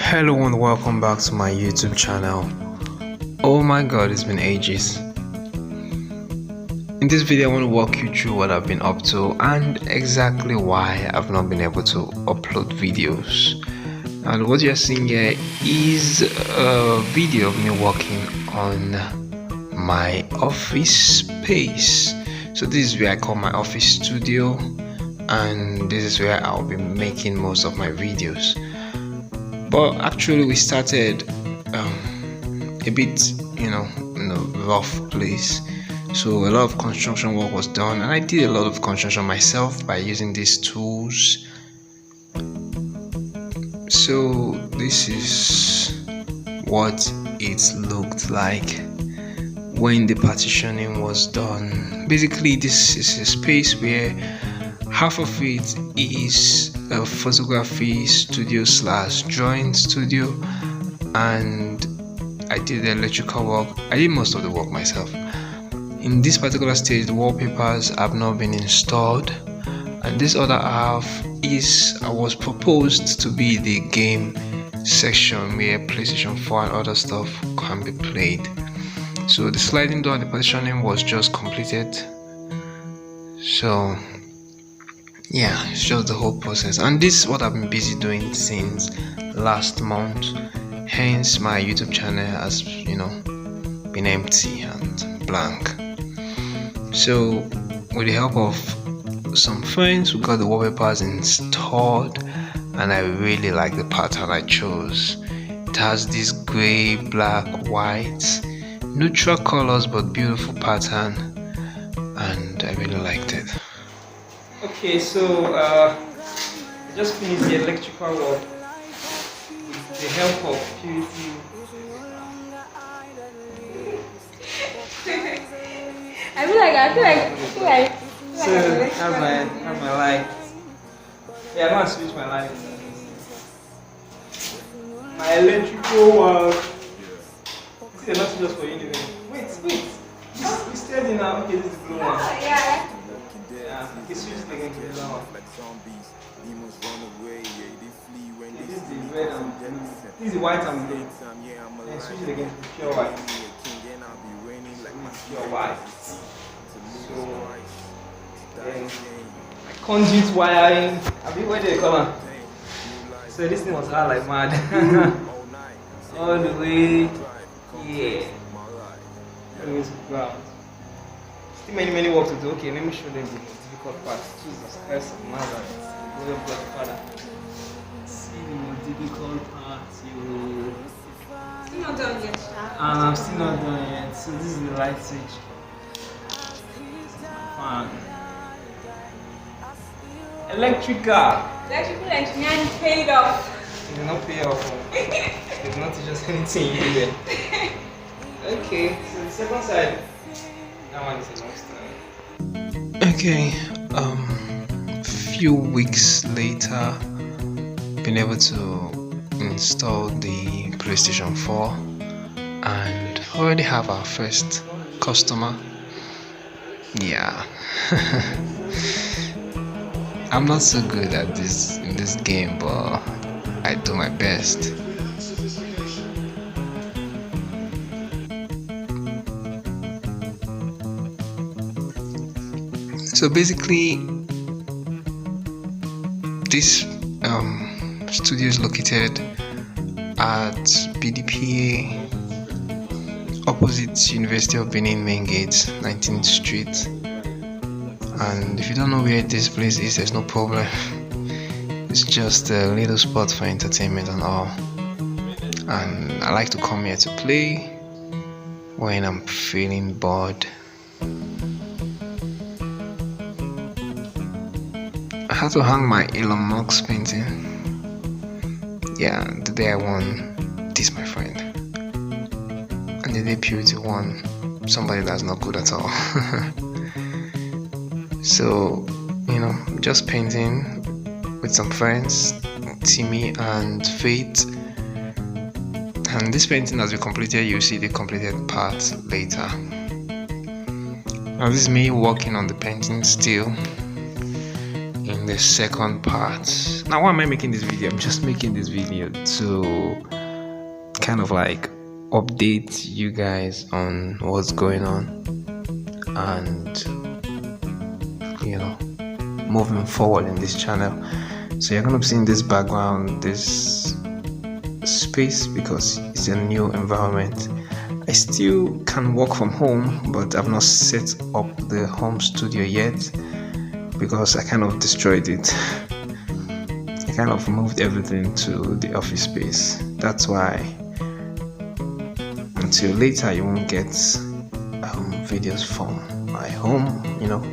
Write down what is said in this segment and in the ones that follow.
Hello and welcome back to my YouTube channel. Oh my god, it's been ages. In this video I want to walk you through what I've been up to and exactly why I've not been able to upload videos. And what you're seeing here is a video of me working on my office space. So this is where I call my office studio, and this is where I'll be making most of my videos. But actually we started a bit in a rough place, so a lot of construction work was done, and I did a lot of construction myself by using these tools. So this is what it looked like when the partitioning was done. Basically, this is a space where half of it is a photography studio / drawing studio, and I did the electrical work. I did most of the work myself. In this particular stage, the wallpapers have not been installed, and this other half was proposed to be the game section where PlayStation 4 and other stuff can be played. So the sliding door and the partitioning was just completed. So yeah, it's just the whole process, and this is what I've been busy doing since last month. Hence my YouTube channel has been empty and blank. So with the help of some friends, we got the wallpapers installed, and I really like the pattern I chose. It has this gray, black, white, neutral colors but beautiful pattern, and I really liked it. Okay, so I just finished the electrical work with the help of Purity. I feel like So have my light. Yeah, I'm gonna switch my light. My electrical work. This is not just for you. Wait. We steady now. Okay, this is the blue one. yeah. Yeah, okay, switch it again to the other one. This is the red and blue. This is the white and blue. Then switch it again to pure white. Pure white. So then my conduit wiring. What do you call it? So this thing was hard like mad. All the way. Yeah. All the way to the ground. Still many work to do. Okay, let me show them the difficult part. Jesus Christ of Nazareth, the glory of God the Father. See the most difficult part, you. Still not done yet, Sha. And I'm still not done yet. So this is the light switch. Fan. Electrical. Electrical engineering paid off. It did not pay off. They did not teach us anything either. Okay, so the second side. That one is a long story. Okay, few weeks later, been able to install the PlayStation 4 and already have our first customer. Yeah. I'm not so good at this in this game, but I do my best. So basically, this studio is located at BDPA, opposite University of Benin main gate, 19th Street. And if you don't know where this place is, there's no problem. It's just a little spot for entertainment and all. And I like to come here to play when I'm feeling bored. I had to hang my Elon Musk painting. Yeah, the day I won this, my friend. And the day Purity won somebody that's not good at all. So, just painting with some friends, Timmy and Faith. And this painting has been completed. You'll see the completed part later. Now this is me working on the painting still in in the second part. Now, why am I making this video? I'm just making this video to kind of like update you guys on what's going on and moving forward in this channel. So you're gonna be seeing this background, this space, because it's a new environment. I still can work from home, but I've not set up the home studio yet because I kind of destroyed it. I kind of moved everything to the office space. That's why until later you won't get videos from my home,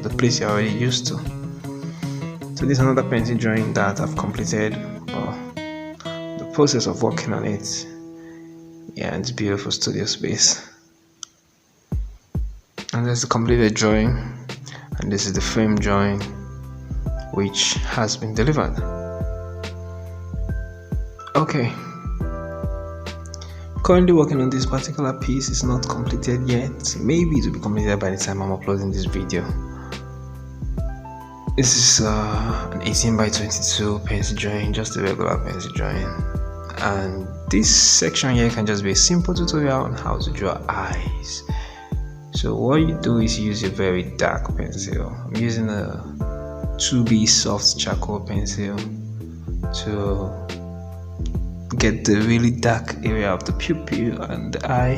the place you're already used to. So this is another pencil drawing that I've completed. The process of working on it. Yeah, it's beautiful studio space. And there's the completed drawing, and this is the frame drawing which has been delivered. Okay, currently working on this particular piece. It's not completed yet. Maybe it will be completed by the time I'm uploading this video. This is an 18 by 22 pencil drawing, just a regular pencil drawing. And this section here can just be a simple tutorial on how to draw eyes. So what you do is you use a very dark pencil. I'm using a 2B soft charcoal pencil to get the really dark area of the pupil and the eye.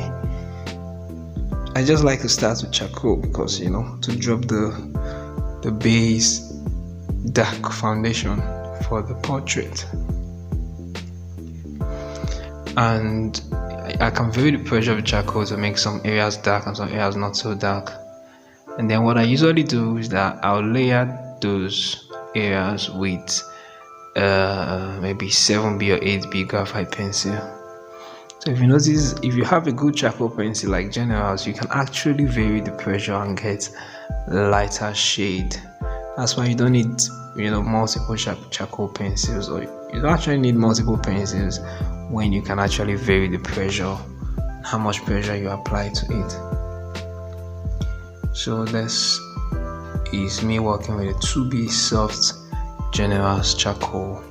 I just like to start with charcoal because to drop the base dark foundation for the portrait. And I can vary the pressure of charcoal to make some areas dark and some areas not so dark. And then what I usually do is that I'll layer those areas with maybe 7B or 8B graphite pencil. So if you notice, if you have a good charcoal pencil like Generals, you can actually vary the pressure and get lighter shade. That's why you don't need multiple charcoal pencils, or you don't actually need multiple pencils when you can actually vary the pressure, how much pressure you apply to it. So this is me working with a 2B soft Generals charcoal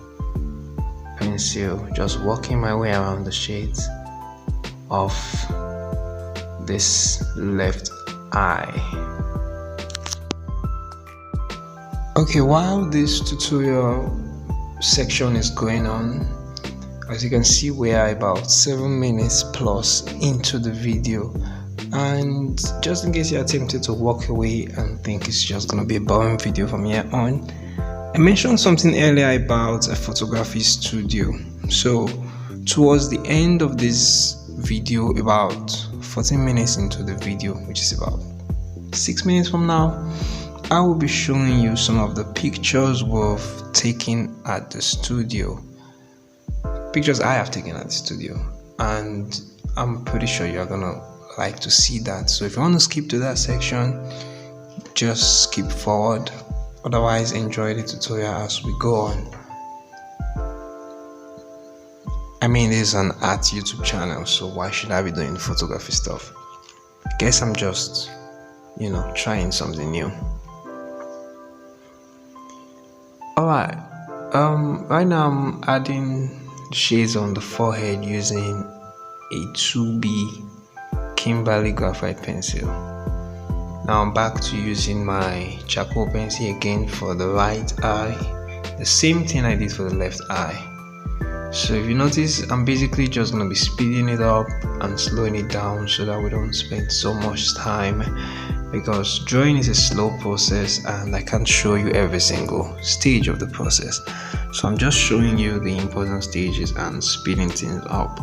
pencil, just working my way around the shades of this left eye. Okay, while this tutorial section is going on, as you can see, we are about 7 minutes plus into the video, and just in case you're tempted to walk away and think it's just gonna be a boring video from here on, I mentioned something earlier about a photography studio. So towards the end of this video, about 14 minutes into the video, which is about 6 minutes from now, I will be showing you some of the pictures we've taken at the studio. Pictures I have taken at the studio, and I'm pretty sure you're gonna like to see that. So if you want to skip to that section, just skip forward. Otherwise, enjoy the tutorial as we go on. I mean, this is an art YouTube channel, so why should I be doing photography stuff? Guess I'm just, trying something new. Alright, right now I'm adding shades on the forehead using a 2B Kimberly graphite pencil. Now I'm back to using my charcoal pencil again for the right eye. The same thing I did for the left eye. So if you notice, I'm basically just going to be speeding it up and slowing it down so that we don't spend so much time, because drawing is a slow process and I can't show you every single stage of the process. So I'm just showing you the important stages and speeding things up.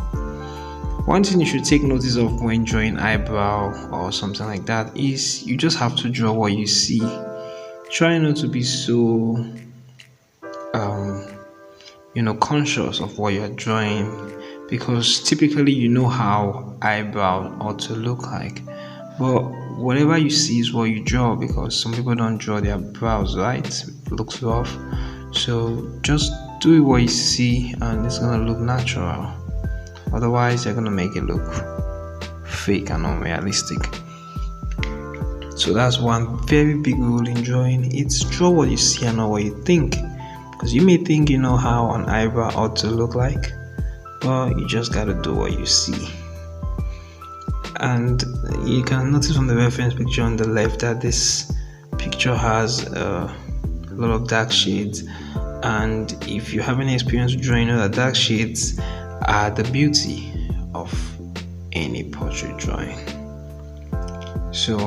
One thing you should take notice of when drawing eyebrow or something like that is you just have to draw what you see. Try not to be so conscious of what you're drawing, because typically how eyebrow ought to look like, but whatever you see is what you draw, because some people don't draw their brows right, it looks rough. So just do what you see and it's gonna look natural. Otherwise you're gonna make it look fake and unrealistic. So that's one very big rule in drawing. It's draw what you see and not what you think. Because you may think you know how an eyebrow ought to look like, well, you just gotta do what you see. And you can notice from the reference picture on the left that this picture has a lot of dark shades, and if you have any experience drawing, you know that dark shades are the beauty of any portrait drawing. So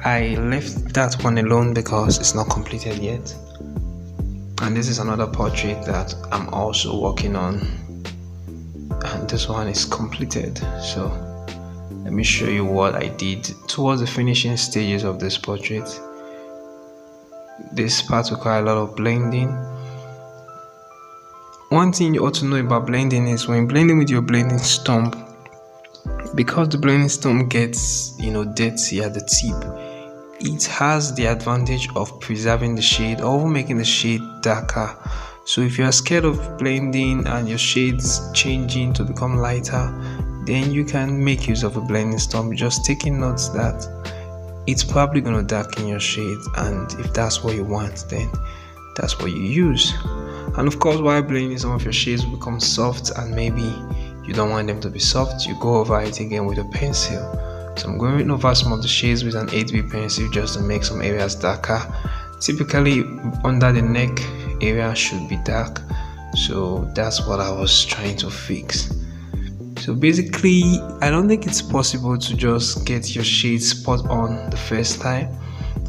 I left that one alone because it's not completed yet, and this is another portrait that I'm also working on, and this one is completed. So let me show you what I did towards the finishing stages of this portrait. This part requires a lot of blending. One thing you ought to know about blending is when blending with your blending stump, because the blending stump gets dirty at the tip, it has the advantage of preserving the shade or making the shade darker. So if you are scared of blending and your shades changing to become lighter, then you can make use of a blending stump, just taking notes that it's probably going to darken your shades, and if that's what you want, then that's what you use. And of course, while blending, some of your shades will become soft, and maybe you don't want them to be soft, you go over it again with a pencil. So I'm going over some of the shades with an 8B pencil just to make some areas darker. Typically under the neck area should be dark, so that's what I was trying to fix. So basically, I don't think it's possible to just get your shades spot on the first time.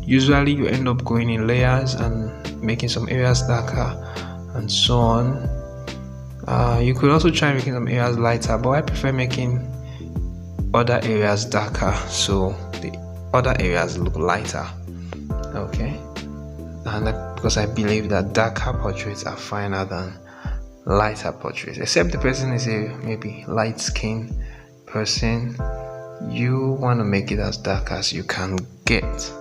Usually you end up going in layers and making some areas darker and so on. You could also try making some areas lighter, but I prefer making other areas darker so the other areas look lighter. Okay, and because I believe that darker portraits are finer than lighter portraits, except the person is a maybe light skinned person. You want to make it as dark as you can get.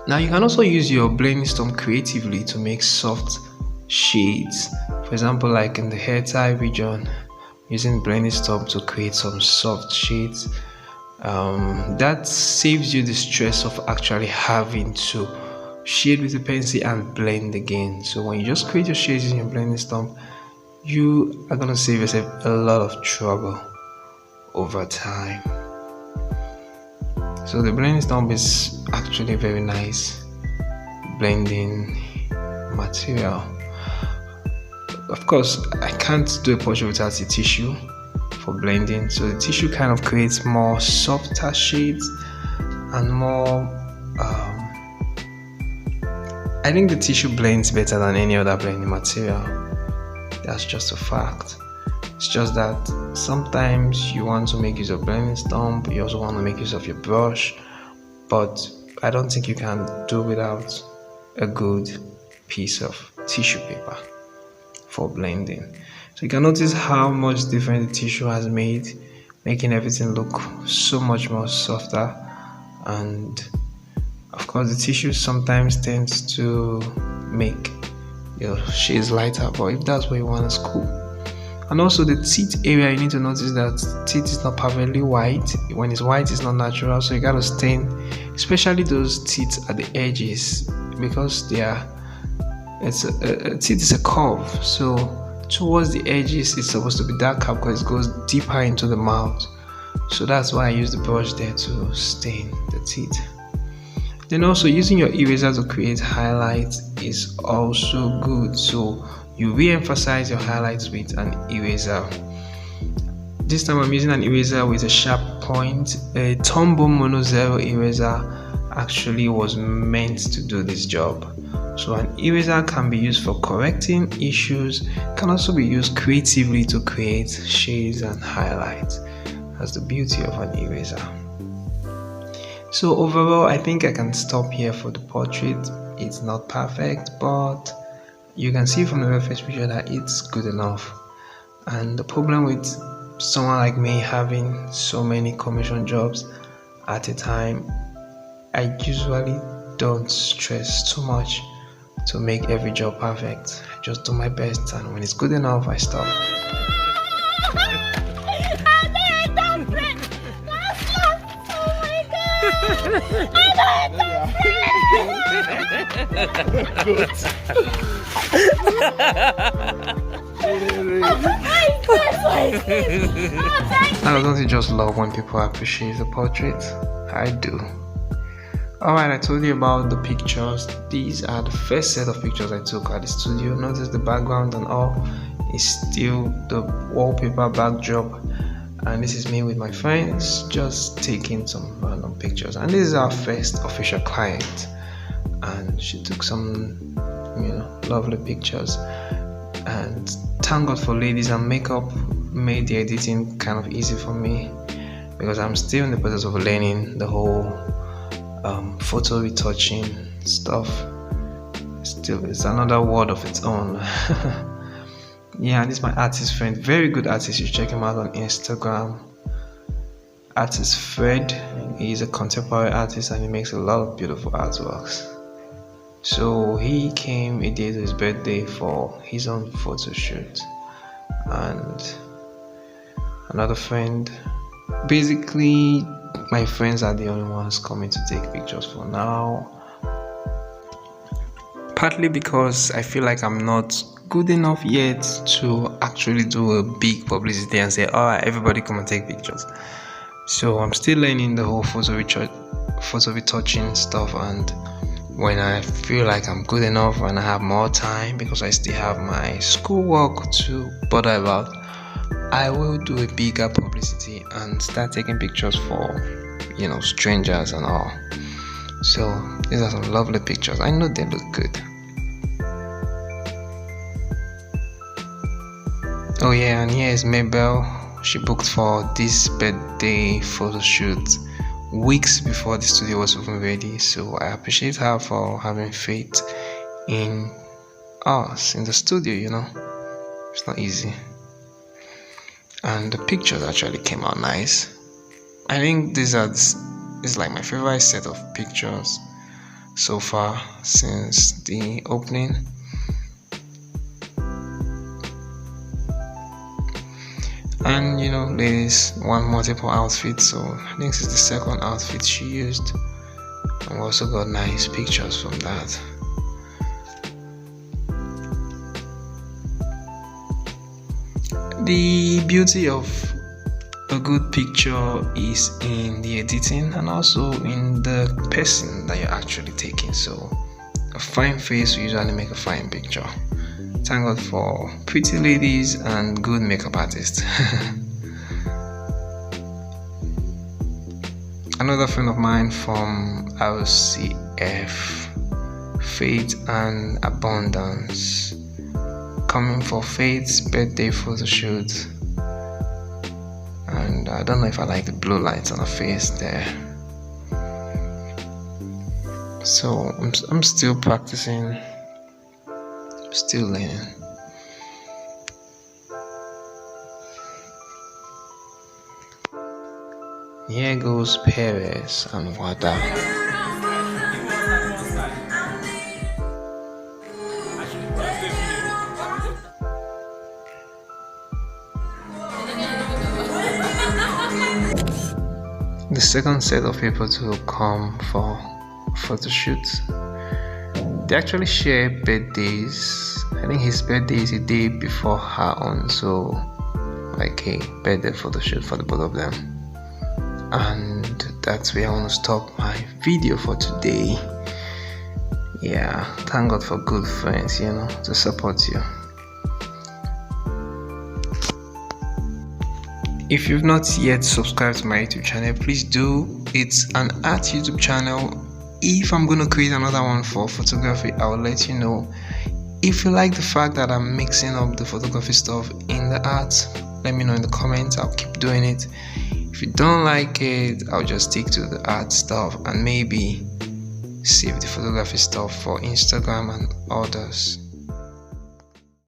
Now you can also use your blending stump creatively to make soft shades. For example, like in the hair tie region, using blending stump to create some soft shades. That saves you the stress of actually having to shade with a pencil and blend again. So when you just create your shades in your blending stump, you are going to save yourself a lot of trouble over time. So the blending stump is actually very nice blending material. Of course, I can't do a portrait without a tissue for blending, so the tissue kind of creates more softer shades and more I think the tissue blends better than any other blending material. That's just a fact. It's just that sometimes you want to make use of blending stump, you also want to make use of your brush, but I don't think you can do without a good piece of tissue paper for blending. So you can notice how much different the tissue has made, making everything look so much more softer. And of course, the tissue sometimes tends to make your shades lighter, but if that's what you want, it's cool. And also the teeth area, you need to notice that teeth is not perfectly white. When it's white, it's not natural, so you gotta stain, especially those teeth at the edges, because teeth is a curve, so towards the edges it's supposed to be darker because it goes deeper into the mouth. So that's why I use the brush there to stain the teeth. Then also using your eraser to create highlights is also good, so you re-emphasize your highlights with an eraser. This time I'm using an eraser with a sharp point. A Tombow Mono Zero eraser actually was meant to do this job. So an eraser can be used for correcting issues, can also be used creatively to create shades and highlights. That's the beauty of an eraser. So overall, I think I can stop here for the portrait. It's not perfect, but you can see from the reference picture that it's good enough. And the problem with someone like me having so many commission jobs at a time, I usually don't stress too much to make every job perfect. I just do my best, and when it's good enough, I stop. Now, don't you just love when people appreciate the portrait? I do. Alright, I told you about the pictures. These are the first set of pictures I took at the studio. Notice the background and all is still the wallpaper backdrop. And this is me with my friends just taking some random pictures. And this is our first official client. And she took some, lovely pictures. And thank God for ladies, and makeup made the editing kind of easy for me, because I'm still in the process of learning the whole photo retouching stuff. Still, it's another world of its own. Yeah, this is my artist friend, very good artist. You check him out on Instagram, artist Fred. He's a contemporary artist and he makes a lot of beautiful artworks. So he came a day to his birthday for his own photo shoot, and another friend. Basically, my friends are the only ones coming to take pictures for now. Partly because I feel like I'm not good enough yet to actually do a big publicity and say, alright, everybody come and take pictures. So I'm still learning the whole photo retouching stuff, and when I feel like I'm good enough and I have more time, because I still have my schoolwork to bother about, I will do a bigger publicity and start taking pictures for, strangers and all. So these are some lovely pictures. I know they look good. Oh yeah, and here is Mabel. She booked for this birthday photo shoot weeks before the studio was even ready. So I appreciate her for having faith in us in the studio. It's not easy. And the pictures actually came out nice. I think this is like my favorite set of pictures so far since the opening. And ladies want multiple outfits, so I think this is the second outfit she used, and we also got nice pictures from that. The beauty of a good picture is in the editing and also in the person that you're actually taking. So a fine face will usually make a fine picture. Thank God for pretty ladies and good makeup artists. Another friend of mine from RCF, Faith and Abundance, coming for Faith's birthday photo shoot. And I don't know if I like the blue lights on her face there. So I'm still practicing. Still learning. Here goes Perez and Wada. The second set of people to come for photo shoots. They actually share birthdays. I think his birthday is a day before her own, so like a birthday photo shoot for the both of them. And that's where I want to stop my video for today. Yeah, thank God for good friends, to support you. If you've not yet subscribed to my YouTube channel, please do. It's an art YouTube channel. If I'm going to create another one for photography, I will let you know. If you like the fact that I'm mixing up the photography stuff in the art, let me know in the comments. I'll keep doing it. If you don't like it, I'll just stick to the art stuff and maybe save the photography stuff for Instagram and others.